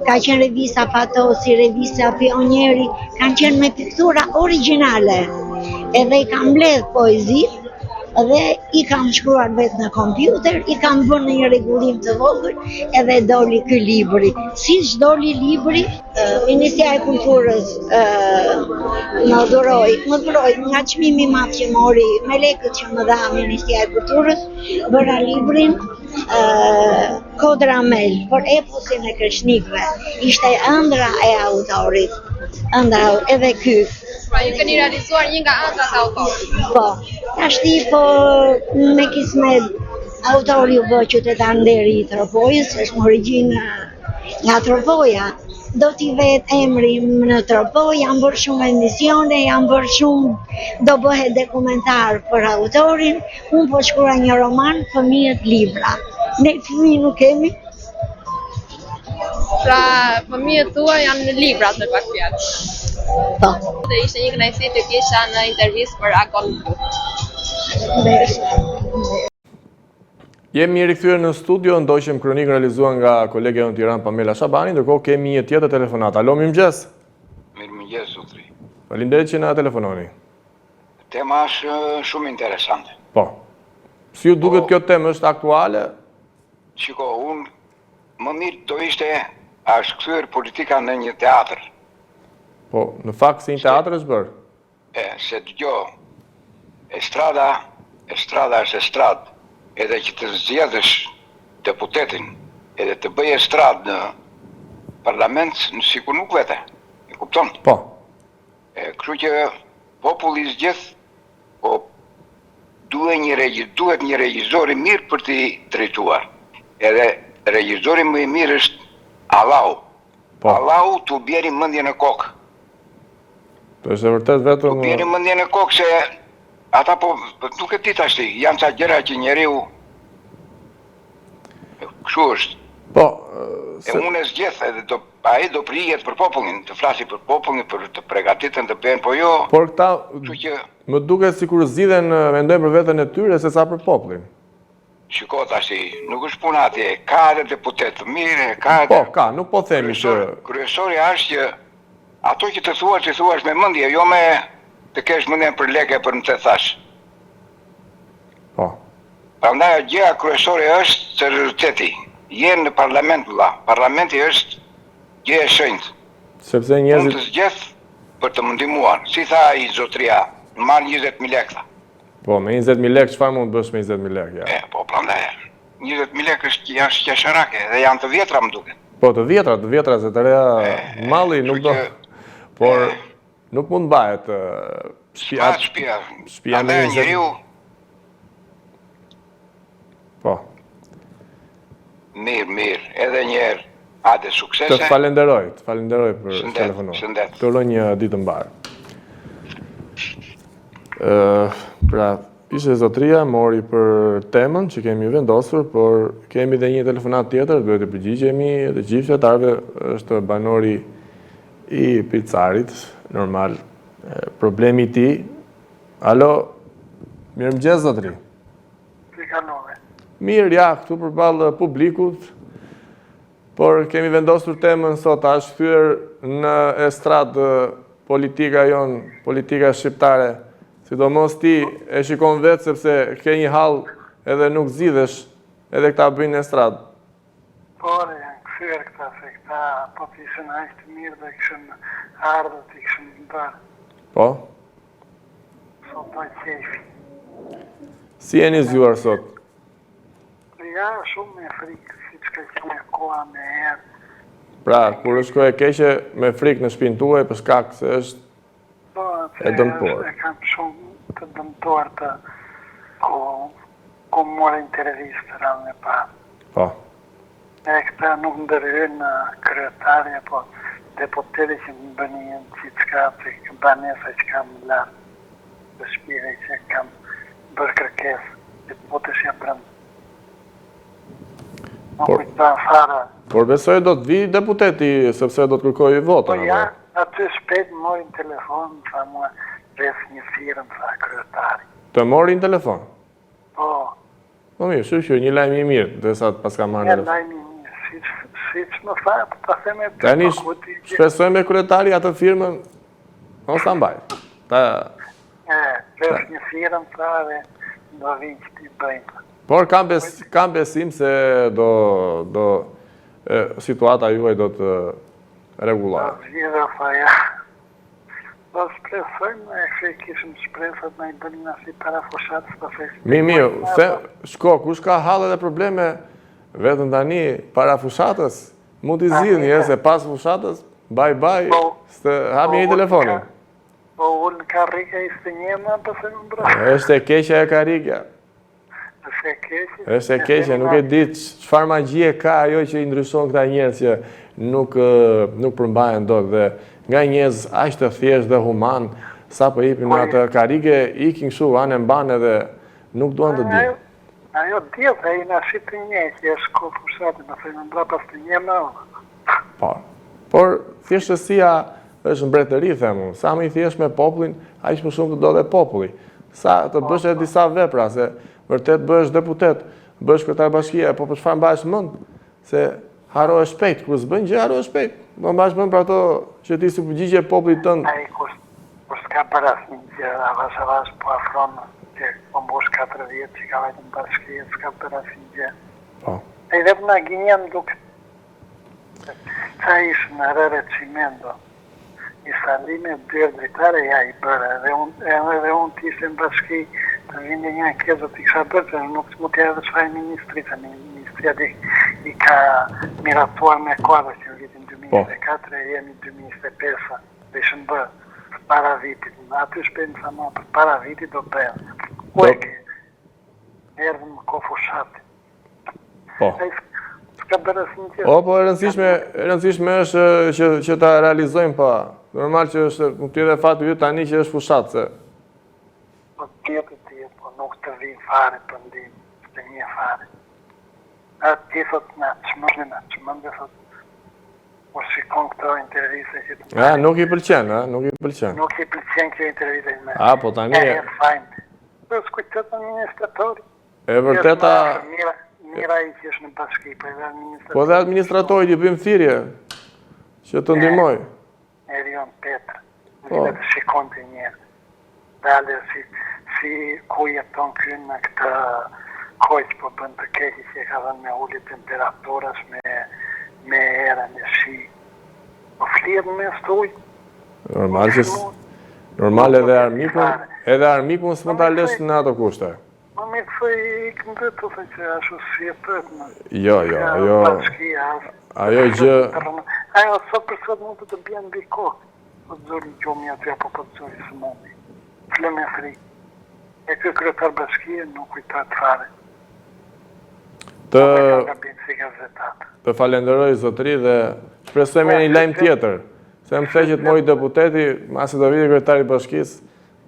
Ka qenë revista Patosi, revista Pionieri, kanë qenë me piktura origjinale. Edhe i kam mbledh poezi dhe i kam shkruar vetë në kompjuter, i kam bërë në një rregullim të vogël, edhe doli ky libri. Siç doli libri, Ministria e Kulturës më dhuroi nga çmimi i madh që mori me lekët që më dha Ministria e Kulturës, bëra librin Kodra Mel, për eposin e Kreshnikëve. Ishte ëndra e autorit. Edhe ky. Pra ju keni realizuar një nga ëndrat e autorit. Po. Tashti me kismet autori u bë qytetar nderi i Tropojës, është në origjinë nga Tropoja. Do t'i vet emri në Tropojë, janë bërë shumë emisione, janë bërë shumë, do bëhet dokumentar për autorin, unë po shkruaj një roman, fëmijët libra. Ne fëmijë nuk kemi. Pra fëmijët tuaj janë në libra me pak fjalë. Po. Dhe ishte një kënaqësi të kisha në intervistë për Akon. Jemi rikthyer në studio, ndoqëm kronikën realizuar nga kolegja në Tiranë Pamela Shabani, ndërkohë kemi një tjetër telefonat. Alo, mirëmëngjes. Mirëmëngjes, zotri. Faleminderit që na telefononi. Tema është shumë interesante. Po. Si ju duket kjo temë, është aktuale? Shiko, unë më mirë do ishte është kthyer politika në një teatr. Po, në fakt si një teatr është bërë? Se dëgjoj, estrada është estradë. Edhe që të zgjedhësh deputetin, edhe të bëj estradë në parlament, sikur nuk vete. E kupton? Po. Kështu që populli zgjedh, po duhet një regjizor i mirë për t'i drejtuar. Edhe regjizori më i mirë është Allahu. Po. Allahu t'u bjeri mendje në kokë. Po është vërtet vetëm t'u bjeri mendje në kokë se ata po nuk e di tash, janë ca gjëra që njeriu kështu është. Po, unë e zgjedh edhe ai do prihet për popullin, të flasi për popullin, për të përgatiten të bëjnë, po jo. Por këta më duket sikur zgjidhen mendojnë për veten e tyre se sa për popullin. Shiko tash, nuk është puna atje, ka edhe deputet të mirë, ka edhe. Po, ka, nuk po themi që kryesori është që ato që të thuash me mendje, jo me të kesh mendjen për lekë për më të thash. Po. Prandaj gjëja kryesore është serioziteti. Jenë në parlament vëlla. Parlamenti është gjë e shenjtë. Sepse njerëzit unë të zgjedh për të më ndihmuar. Si tha ai zotria, marr 20.000 lekë. Po, me 20.000 lekë çfarë mund të bësh me 20.000 lekë? Ja. Po, prandaj 20.000 lekë është qesharake dhe janë të vjetra më duket. Po, të vjetra se të reja malli nuk do. Por nuk mund bëhet shtëpia me njeriu. Po. Mirë, edhe njerë, hajde suksese. Të falenderoj për telefonon. Shëndet. Të uroj një ditë mbarë. Pra, ishte zotria, mori për temën që kemi vendosur, por kemi dhe një telefonat tjetër, duhet të përgjigjemi dhe gjithë fjatarve, është banori i Picarit, normal. Problemi ti. Alo, mirëmëngjes zotri. Mirë, ja, këtu përballë publikut, por kemi vendosur temën sot, a është thyer në estradë politika jonë, politika shqiptare, sidomos ti e shikon vetë sepse ke një hall edhe nuk zgjidhesh, edhe këta bëjnë estradë. Por, janë kthyer këta, se këta po të ishin aq të mirë dhe kishin ardhur të kishin bërë. Po? Sot do të qefi. Si jeni zgjuar sot? Ja, shumë me frikë, si që ka që me koha me herë. Pra, kur është kohë e keqe, me frikë në shtëpinë tuaj, për shkak se është e dëmtuar. E kam shumë të dëmtuar të ku more intervistë rrallën e parë. Po. E këta nuk ndërhyn në kryetarja, po deputeti që më bëni që qka të banesa që kam lartë të shpire që kam bërë kërkesë, që të potëshja brëndë. Por besoj do të vi deputeti, sepse do të kërkoj votën. Po ja, aty shpejt më morin telefon, sa mua rreth një firmë, sa kryetari. Të morin telefon? Po. Po mirë, shqyr, një lajmë i mirë, dhe sa të paska marrë telefon. Një lajmë i mirë, si që më fatë, ta theme të tani shpresoj me kryetari atë firmën, ose ta mbaj. Rreth një firmë, sa dhe do vinë që ti bëjmë. Por kam besim se situata juaj do të rregullohet. Gjithë fa ja. Do shpresojmë, e kështë kishëm shpresat në i bëni nga si parafushatës të fejtë. Mirë, shko, kush ka halë dhe probleme, vetëm tani parafushatës, mund t'i zidhni, se pas fushatës, bye, hapi një telefonin. Po, ullë në karika i së njema, përse më mbra. Eshte keqja e karika. Është e keqe, nuk e ditë çfarë magjie ka ajo që i ndryshon këta njerëz që nuk përmbahen dot dhe nga njerëz aq të thjeshtë dhe human, sa po hipin në atë karike, ikin kështu anë mban edhe nuk duan të dinë. Ajo dihet ai na shit të një që është ko fushatë, më thënë mbra pas të një më. Po. Por thjeshtësia është mbretëri, them unë. Sa më i thjesht me popullin, aq më shumë të do dhe populli. Sa të bësh edhe disa vepra se vërtet bësh deputet, bësh kryetar bashkie, po për çfarë mbahesh mend? Se harohesh shpejt, kur s'bën gjë harohesh shpejt. Do mbahesh mend për ato që ti si përgjigje popullit tënd. Ai kur s'ka bërë asnjë gjë, avash po afron që po mbosh 4 vjet që ka vetëm bashkie, s'ka bërë asnjë gjë. Po. Ai vetëm na gënjen duke. Sa ishë në rrë cimendo. Instalime dy dritare ja i bërë, edhe unë t'ishtë në bashki të vinde një ankesë t'i kisha bërë, që nuk të mund t'ja dhe qëfaj ministri, që ministria i ka miratuar me kodë që në vitin 2004, jemi 2005, dhe ishën bërë para vitit, aty shpejnë sa më për para vitit do bërë. Ku e ke? Erdhën më ko fushati. Po. Po, e rëndësishme është që ta realizojmë pa. Normal që është, nuk t'jede fatu ju tani që është fushat, se... Po t'jetë, po nuk të vinë fare për ndimë, të një fare. Atë ti thot na çmend thot. Po shikon këto interviste që të Nuk i pëlqen, nuk i pëlqen. Nuk i pëlqen kjo interviste me. Po tani. Fajn. Po s'kujtet administratori. E vërteta. Mira i që është në bashki, po edhe administratori. Po dhe administratorit i bëjmë thirrje që të ndihmoj. Erion Petr. Dhe të shikon të njerë. Dalë si ku jeton kënë në këtë kohë që po bënd të keqi që ka dhënë me ulli temperaturas, me era, me shi. Po flirë me stuj. Normal edhe armikun s'mund ta lësh në ato kushte. Më mirë të thëj i këndë të thëj që ashtu si e tëtë. Jo. Ajo gjë... Ajo sot për sot mund të bjenë bi kohë. Po të zori gjomi aty apo po të zori së mundi. Flem e fri. E kjo kryetar bashkie nuk kujtat fare. Të falenderoj zotëri dhe shpresojmë një lajm tjetër. Se më the që të mori deputeti, masi do vijë kryetari i bashkisë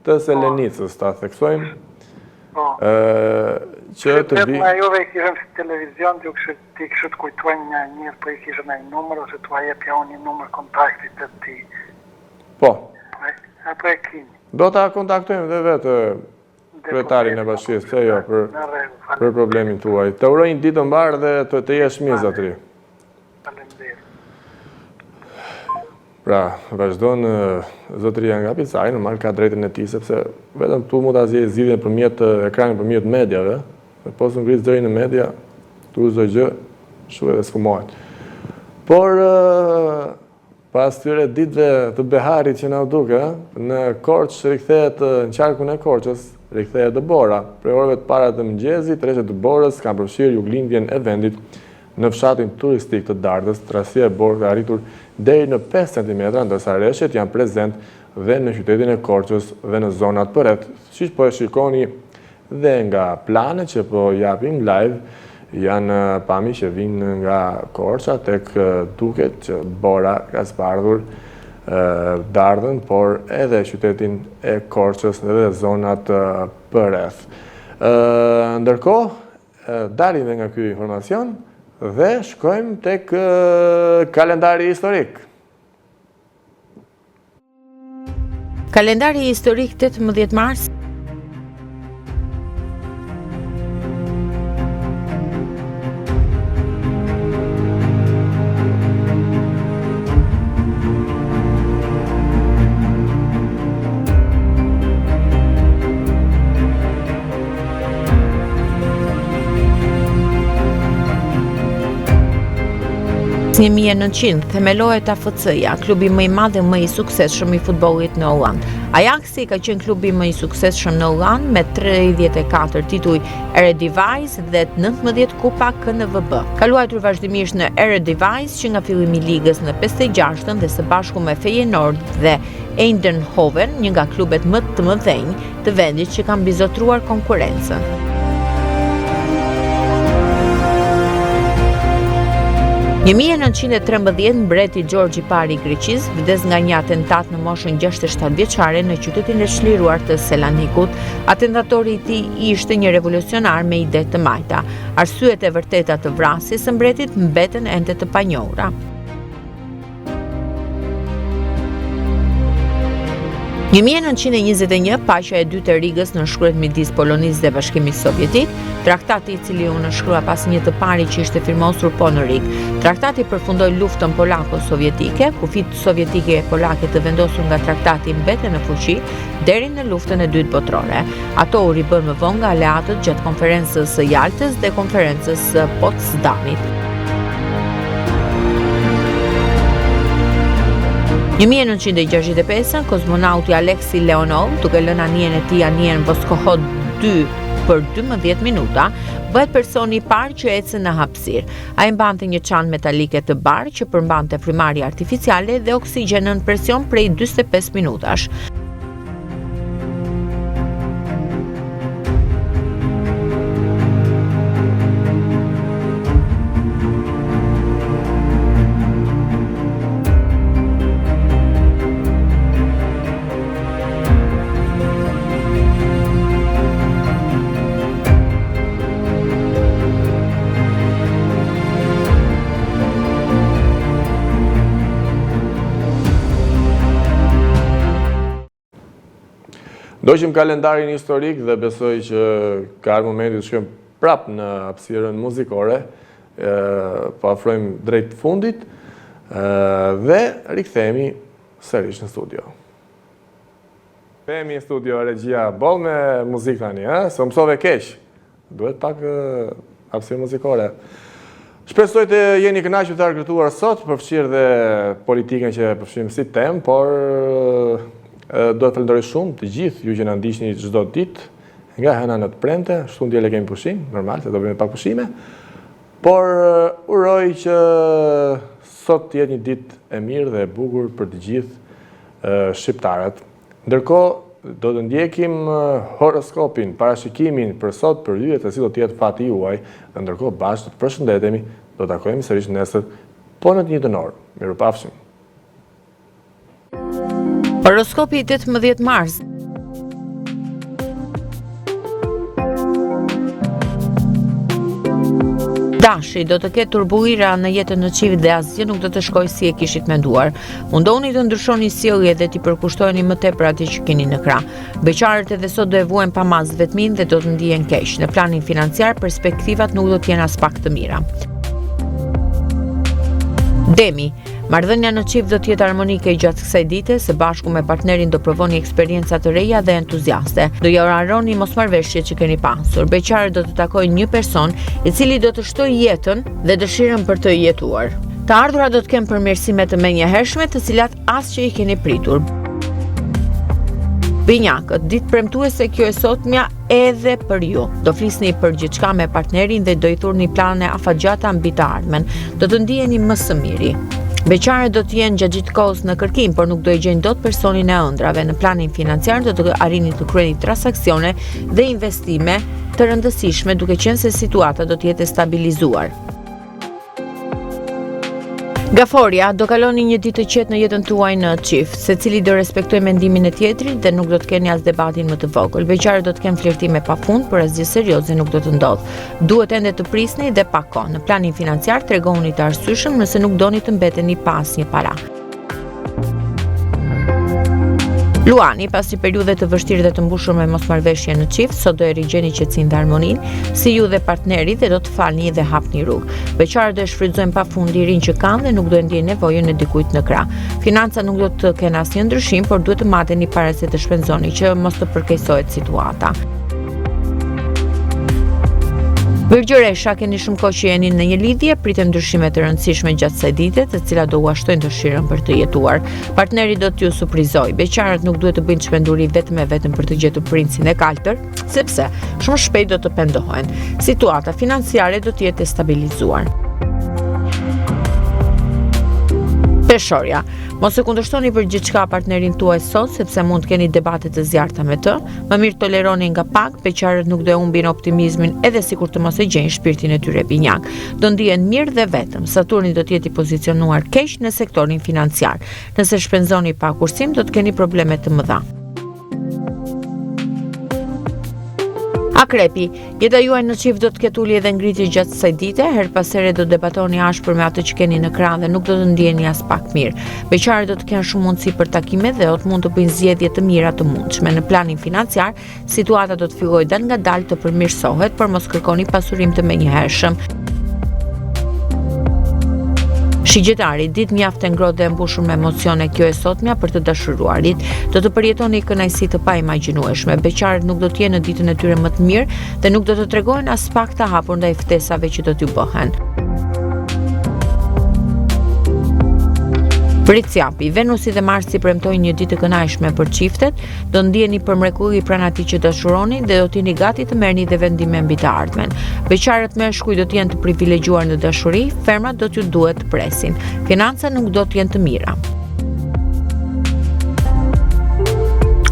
të Selenicës, ta theksojmë. Që të bi... Në juve i kishëm si televizion, ti kishë të kujtuajnë një njërë, po i kishëm e një numër, ose të vajep ja unë një numër kontaktit të ti. Po. Apo e kini. Do ta kontaktojmë dhe vetë kryetarin e bashkisë, se jo, për problemin tuaj. Të uroj një ditë mbarë dhe të jesh mirë, zotëri. Faleminderit. Pra, vazhdon zotëria nga Picaj, normal ka drejtën e tij, sepse vetëm tu mund ta zgjidhje nëpërmjet ekranit, nëpërmjet mediave, po s'u ngris deri në media, tu çdo gjë shu edhe sfumohet. Por pas këtyre ditëve të beharit që na u duke, në Korçë rikthehet në qarkun e Korçës, rikthehet Dëbora. Prej orëve të para të mëngjesit, rreshtet e Dëborës kanë përfshirë juglindjen e vendit në fshatin turistik të Dardës. Trasia e borë ka arritur deri në 5 cm, ndërsa rreshtet janë prezent dhe në qytetin e Korçës dhe në zonat përreth. Siç po e shikoni dhe nga planet që po japim live, janë pami që vinë nga Korça, tek duket që Bora ka zbardhur Dardën, por edhe qytetin e Korçës dhe zonat përreth. Ndërkohë, dalim nga ky informacion dhe shkojmë tek kalendari historik. Kalendari historik 18 mars. Në 1900 themelohet AFC-ja, klubi më i madh dhe më i suksesshëm i futbollit në Holland. Ajaxi ka qenë klubi më i suksesshëm në Holland me 34 tituj Eredivisie dhe 19 kupa KNVB. Ka luajtur vazhdimisht në Eredivisie që nga fillimi i ligës në 56-ën dhe së bashku me Feyenoord dhe Eindhoven, një nga klubet më të mëdhenj të vendit që kanë bizotruar konkurrencën. Në 1913, mbreti Gjorgji i parë i Greqisë vdes nga një atentat në moshën 67 vjeçare në qytetin e çliruar të Selanikut. Atentatori i tij ishte një revolucionar me ide të majta. Arsyet e vërteta të vrasjes së mbretit mbeten ende të panjohura. Në 1921, paqja e dytë e Rigës nënshkruhet midis Polonisë dhe Bashkimit Sovjetik, traktati i cili u nënshkrua pas një të parit që ishte firmosur po në Rigë. Traktati përfundoi luftën polako-sovjetike, kufit sovjetike e polake të vendosur nga traktati mbeten në fuqi deri në luftën e dytë botërore. Ato u ribën më vonë nga aleatët gjatë konferencës së Jaltës dhe konferencës së Potsdamit. Në 1965, kozmonauti Aleksi Leonov, duke lënë anijen e tij anijen Voskohod 2 për 12 minuta, bëhet personi i parë që ecën në hapësirë. Ai mbante një çantë metalike të bardhë që përmbante frymarrje artificiale dhe oksigjen në presion prej 45 minutash. Shoqim kalendarin historik dhe besoj që ka ardhur momenti të shkojmë prap në hapësirën muzikore, po afrojmë drejt fundit dhe rikthehemi sërish në studio. Kthehemi në studio, regjia boll me muzikë tani, se mësove keq. Duhet pak hapësirë muzikore. Shpresoj të jeni kënaqur të argëtuar sot, përfshirë dhe politikën që përfshim si temë, por do të falenderoj shumë të gjithë ju që na ndiqni çdo ditë, nga hëna në të premte, shtu ndjele kemi pushim, normal, se do bëjmë pak pushime, por uroj që sot të jetë një ditë e mirë dhe e bukur për të gjithë shqiptarët. Ndërkohë, do të ndjekim horoskopin, parashikimin për sot, për ju, se si do të jetë fati juaj, dhe ndërkohë bashkë të përshëndetemi, do të takojmë sërish nesër, po në të njëjtën orë. Mirupafshim. Horoskopi 18 mars. Dashi, do të ketë turbullira në jetën në çift dhe asgjë nuk do të shkojë si e kishit menduar. Mundoni të ndryshoni sjellje dhe t'i përkushtojeni më tepër atij që keni në krah. Beqarët edhe sot do e vuajnë pamaz vetmin dhe do të ndihen keq. Në planin financiar, perspektivat nuk do të jenë as pak të mira. Demi, marrëdhënia në çift do të jetë harmonike gjatë kësaj dite, së bashku me partnerin do provoni eksperienca të reja dhe entuziaste. Do ja harroni mosmarrveshjet që keni pasur. Beqarët do të takojnë një person i cili do të shtojë jetën dhe dëshirën për të jetuar. Të ardhurat do të kenë përmirësime të menjëhershme, të cilat asgjë i keni pritur. Binjakët, ditë premtuese kjo e sotmja edhe për ju. Do flisni për gjithçka me partnerin dhe do i thurni plane afatgjata mbi të ardhmen. Do të ndiheni më së miri. Beqarët do të jenë gjatë gjithë kohës në kërkim, por nuk do i gjejnë dot personin e ëndrave. Në planin financiar do të arrini të kryeni transaksione dhe investime të rëndësishme, duke qenë se situata do të jetë stabilizuar. Gaforia, do kaloni një ditë të qetë në jetën tuaj në çift, secili do respektojë mendimin e tjetrit dhe nuk do të keni as debatin më të vogël. Beqarët do të kenë flirtime pafund, por asgjë serioze nuk do të ndodhë. Duhet ende të prisni dhe pak kohë. Në planin financiar tregoni të arsyeshëm nëse nuk doni të mbeteni pa asnjë para. Luani, pasi periudhe të vështirë dhe të mbushur me mosmarrveshje në çift, sot do e rigjeni qetësinë dhe harmoninë, si ju dhe partneri, dhe do të falni dhe hapni rrugë. Beqarët do e shfrytëzojnë pafund lirinë që kanë dhe nuk do e ndjejnë nevojën e dikujt në krah. Financa nuk do të kenë asnjë ndryshim, por duhet të mateni para se të shpenzoni, që mos të përkeqësohet situata. Virgjëresha, keni shumë kohë që jeni në një lidhje, pritet ndryshime të rëndësishme gjatë kësaj dite, të cilat do uashtojnë dëshirën për të jetuar. Partneri do t'ju surprizojë. Beqarët nuk duhet të bëjnë çmenduri vetëm për të gjetur princin e kaltër, sepse shumë shpejt do të pendohen. Situata financiare do të jetë e stabilizuar. Peshorja, mos e kundërshtoni për gjithçka partnerin tuaj sot, sepse mund të keni debate të zjarrta me të. Më mirë toleroni nga pak, beqarët nuk do e humbin optimizmin edhe sikur të mos e gjejnë shpirtin e tyre binjak. Do ndihen mirë dhe vetëm. Saturni do të jetë i pozicionuar keq në sektorin financiar. Nëse shpenzoni pa kursim, do të keni probleme të mëdha. Akrepi, jeta juaj në çift do të ketë ulje dhe ngritje gjatë kësaj dite, her pas here do debatoni ashpër me atë që keni në krah dhe nuk do të ndjeni as pak mirë. Beqarët do të kenë shumë mundësi për takime dhe do të mund të bëjnë zgjedhje të mira të mundshme. Në planin financiar, situata do të fillojë dal nga dal të përmirësohet, por mos kërkoni pasurim të menjëhershëm. Shigjetari, ditë mjaft e ngrohtë dhe e mbushur me emocione kjo e sotmja për të dashuruarit. Do të përjetoni kënaqësi të paimagjinueshme. Beqarët nuk do të jenë në ditën e tyre më të mirë dhe nuk do të tregojnë as pak të hapur ndaj ftesave që do t'ju bëhen. Pritsjapi, Venusi dhe Marsi premtojnë një ditë të kënaqshme për çiftet, do ndjeni përmrekulli pranë atij që dashuroni dhe do të jeni gati të merrni dhe vendime mbi të ardhmen. Beqarët meshkuj do të jenë të privilegjuar në dashuri, fermat do t'ju duhet të presin. Financat nuk do të jenë të mira.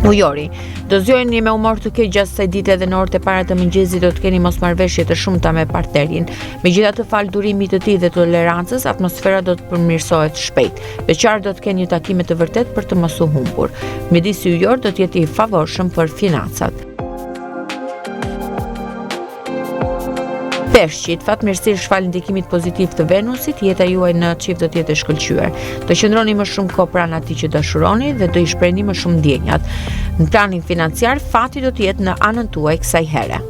Ujori, do zgjojeni me humor të keq gjatë kësaj dite dhe në orët e para të mëngjesit do të keni mosmarrveshje të shumta me partnerin. Megjithatë, fal durimit të tij dhe tolerancës, atmosfera do të përmirësohet shpejt. Beqarët do të kenë një takime të vërtet për të mos u humbur. Midisi ujor do të jetë i favorshëm për financat. Peshqit, fatmirësisht shfal ndikimit pozitiv të Venusit, jeta juaj në çift do të jetë e shkëlqyer. Do qëndroni më shumë kohë pranë atij që dashuroni dhe do i shprehni më shumë ndjenjat. Në planin financiar, fati do të jetë në anën tuaj kësaj here.